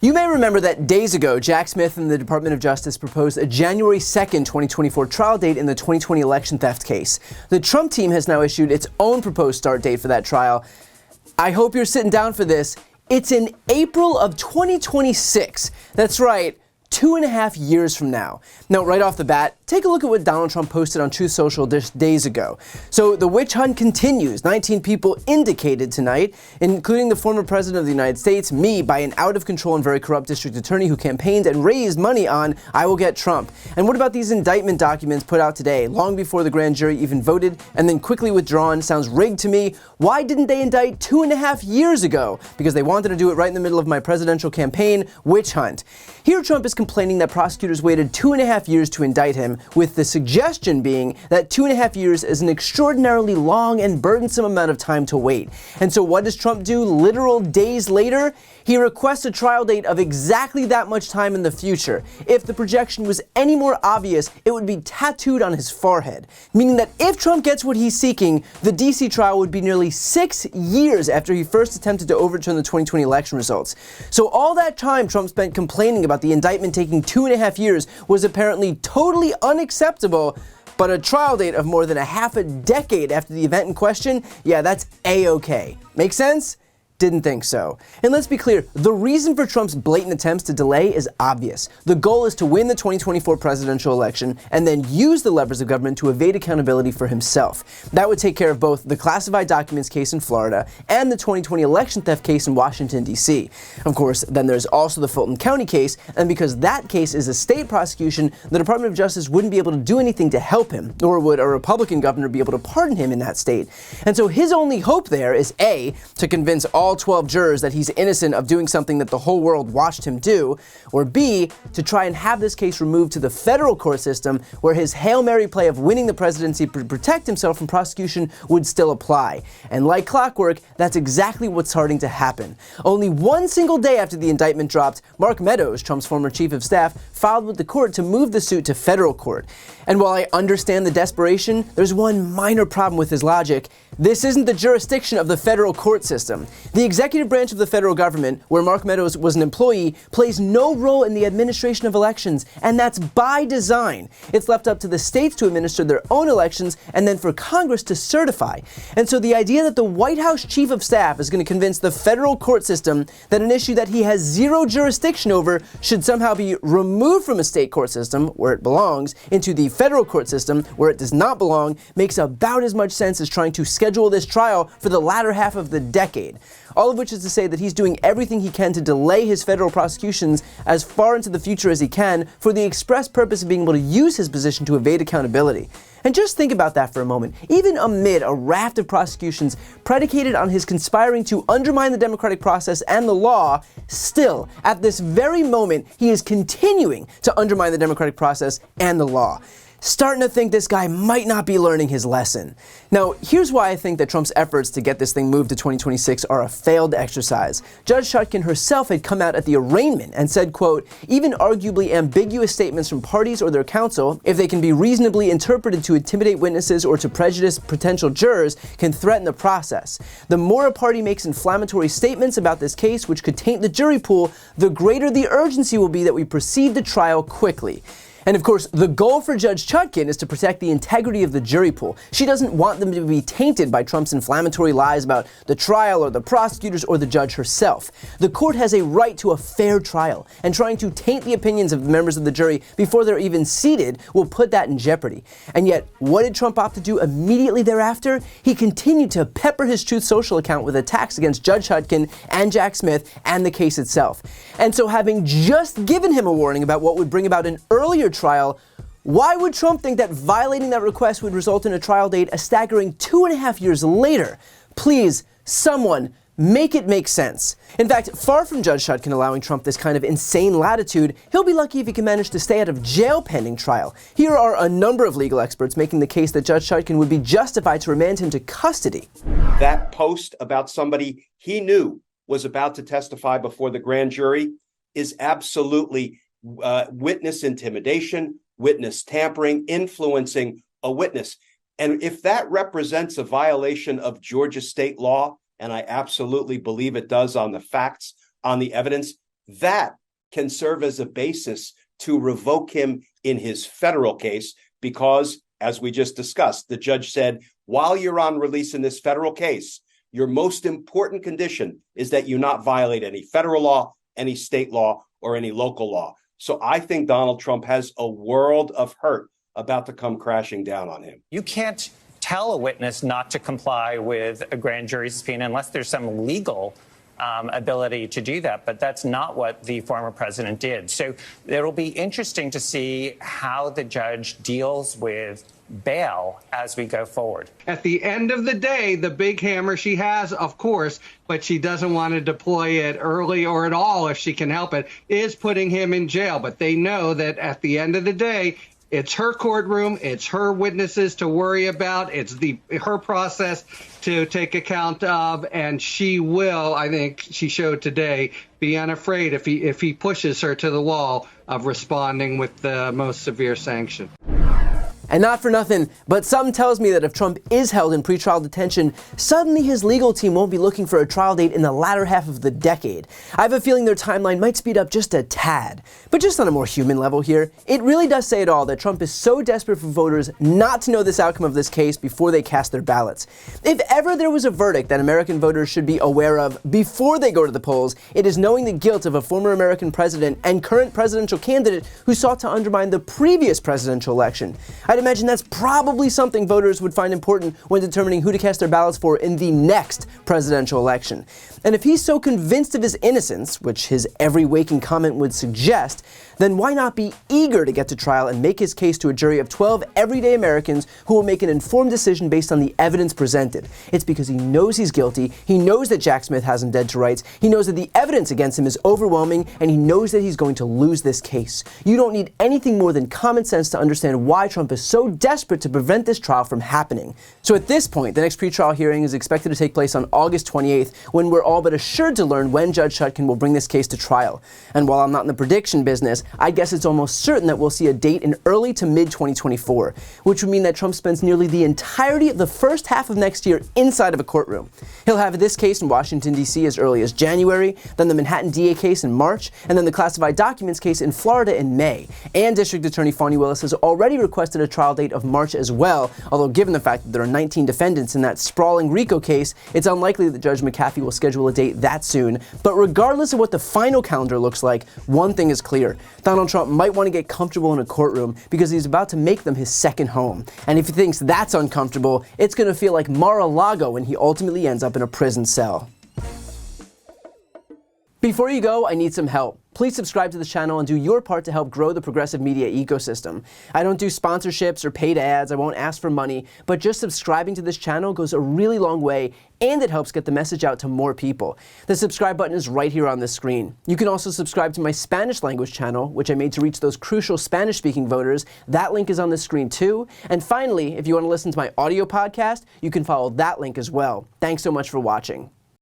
You may remember that days ago, Jack Smith and the Department of Justice proposed a January 2nd, 2024 trial date in the 2020 election theft case. The Trump team has now issued its own proposed start date for that trial. I hope you're sitting down for this. It's in April of 2026. That's right. 2.5 years from now. Now, right off the bat, take a look at what Donald Trump posted on Truth Social just days ago. So the witch hunt continues. 19 people indicated tonight, including the former president of the United States, me, by an out-of-control and very corrupt district attorney who campaigned and raised money on I will get Trump. And what about these indictment documents put out today, long before the grand jury even voted, and then quickly withdrawn? Sounds rigged to me. Why didn't they indict 2.5 years ago? Because they wanted to do it right in the middle of my presidential campaign. Witch hunt. Here Trump is complaining that prosecutors waited 2.5 years to indict him, with the suggestion being that 2.5 years is an extraordinarily long and burdensome amount of time to wait. And so what does Trump do literal days later? He requests a trial date of exactly that much time in the future. If the projection was any more obvious, it would be tattooed on his forehead, meaning that if Trump gets what he's seeking, the DC trial would be nearly 6 years after he first attempted to overturn the 2020 election results. So all that time Trump spent complaining about the indictment taking 2.5 years was apparently totally unacceptable, but a trial date of more than a half a decade after the event in question, yeah, that's A-okay. Make sense? Didn't think so. And let's be clear, the reason for Trump's blatant attempts to delay is obvious. The goal is to win the 2024 presidential election and then use the levers of government to evade accountability for himself. That would take care of both the classified documents case in Florida and the 2020 election theft case in Washington, D.C. Of course, then there's also the Fulton County case, and because that case is a state prosecution, the Department of Justice wouldn't be able to do anything to help him, nor would a Republican governor be able to pardon him in that state. And so his only hope there is A, to convince all 12 jurors that he's innocent of doing something that the whole world watched him do, or B, to try and have this case removed to the federal court system where his Hail Mary play of winning the presidency to protect himself from prosecution would still apply. And like clockwork, that's exactly what's starting to happen. Only one single day after the indictment dropped, Mark Meadows, Trump's former chief of staff, filed with the court to move the suit to federal court. And while I understand the desperation, there's one minor problem with his logic. This isn't the jurisdiction of the federal court system. The executive branch of the federal government, where Mark Meadows was an employee, plays no role in the administration of elections, and that's by design. It's left up to the states to administer their own elections and then for Congress to certify. And so the idea that the White House chief of staff is going to convince the federal court system that an issue that he has zero jurisdiction over should somehow be removed from a state court system, where it belongs, into the federal court system, where it does not belong, makes about as much sense as trying to schedule this trial for the latter half of the decade. All of which is to say that he's doing everything he can to delay his federal prosecutions as far into the future as he can for the express purpose of being able to use his position to evade accountability. And just think about that for a moment. Even amid a raft of prosecutions predicated on his conspiring to undermine the democratic process and the law, still, at this very moment, he is continuing to undermine the democratic process and the law. Starting to think this guy might not be learning his lesson. Now, here's why I think that Trump's efforts to get this thing moved to 2026 are a failed exercise. Judge Chutkan herself had come out at the arraignment and said, quote, even arguably ambiguous statements from parties or their counsel, if they can be reasonably interpreted to intimidate witnesses or to prejudice potential jurors, can threaten the process. The more a party makes inflammatory statements about this case which could taint the jury pool, the greater the urgency will be that we proceed to trial quickly. And of course, the goal for Judge Chutkan is to protect the integrity of the jury pool. She doesn't want them to be tainted by Trump's inflammatory lies about the trial or the prosecutors or the judge herself. The court has a right to a fair trial, and trying to taint the opinions of the members of the jury before they're even seated will put that in jeopardy. And yet, what did Trump opt to do immediately thereafter? He continued to pepper his Truth Social account with attacks against Judge Chutkan and Jack Smith and the case itself. And so, having just given him a warning about what would bring about an earlier trial, why would Trump think that violating that request would result in a trial date a staggering 2.5 years later? Please, someone, make it make sense. In fact, far from Judge Chutkan allowing Trump this kind of insane latitude, he'll be lucky if he can manage to stay out of jail pending trial. Here are a number of legal experts making the case that Judge Chutkan would be justified to remand him to custody. That post about somebody he knew was about to testify before the grand jury is absolutely witness intimidation, witness tampering, influencing a witness. And if that represents a violation of Georgia state law, and I absolutely believe it does on the facts, on the evidence, that can serve as a basis to revoke him in his federal case because, as we just discussed, the judge said, while you're on release in this federal case, your most important condition is that you not violate any federal law, any state law, or any local law. So I think Donald Trump has a world of hurt about to come crashing down on him. You can't tell a witness not to comply with a grand jury subpoena unless there's some legal ability to do that. But that's not what the former president did. So it'll be interesting to see how the judge deals with bail as we go forward. At the end of the day, the big hammer she has, of course, but she doesn't want to deploy it early or at all if she can help it, is putting him in jail. But they know that at the end of the day, it's her courtroom, it's her witnesses to worry about, it's her process to take account of, and she will, I think she showed today, be unafraid if he pushes her to the wall of responding with the most severe sanction. And not for nothing, but something tells me that if Trump is held in pretrial detention, suddenly his legal team won't be looking for a trial date in the latter half of the decade. I have a feeling their timeline might speed up just a tad. But just on a more human level here, it really does say it all that Trump is so desperate for voters not to know this outcome of this case before they cast their ballots. If ever there was a verdict that American voters should be aware of before they go to the polls, it is knowing the guilt of a former American president and current presidential candidate who sought to undermine the previous presidential election. I'd imagine that's probably something voters would find important when determining who to cast their ballots for in the next presidential election. And if he's so convinced of his innocence, which his every waking comment would suggest, then why not be eager to get to trial and make his case to a jury of 12 everyday Americans who will make an informed decision based on the evidence presented? It's because he knows he's guilty, he knows that Jack Smith has him dead to rights, he knows that the evidence against him is overwhelming, and he knows that he's going to lose this case. You don't need anything more than common sense to understand why Trump is so desperate to prevent this trial from happening. So at this point, the next pretrial hearing is expected to take place on August 28th, when we're all but assured to learn when Judge Chutkan will bring this case to trial. And while I'm not in the prediction business, I guess it's almost certain that we'll see a date in early to mid-2024, which would mean that Trump spends nearly the entirety of the first half of next year inside of a courtroom. He'll have this case in Washington, D.C. as early as January, then the Manhattan DA case in March, and then the classified documents case in Florida in May. And District Attorney Fani Willis has already requested a trial date of March as well, although given the fact that there are 19 defendants in that sprawling RICO case, it's unlikely that Judge McAfee will schedule a date that soon. But regardless of what the final calendar looks like, one thing is clear. Donald Trump might want to get comfortable in a courtroom because he's about to make them his second home. And if he thinks that's uncomfortable, it's going to feel like Mar-a-Lago when he ultimately ends up in a prison cell. Before you go, I need some help. Please subscribe to this channel and do your part to help grow the progressive media ecosystem. I don't do sponsorships or paid ads, I won't ask for money, but just subscribing to this channel goes a really long way, and it helps get the message out to more people. The subscribe button is right here on the screen. You can also subscribe to my Spanish language channel, which I made to reach those crucial Spanish-speaking voters. That link is on the screen too. And finally, if you want to listen to my audio podcast, you can follow that link as well. Thanks so much for watching.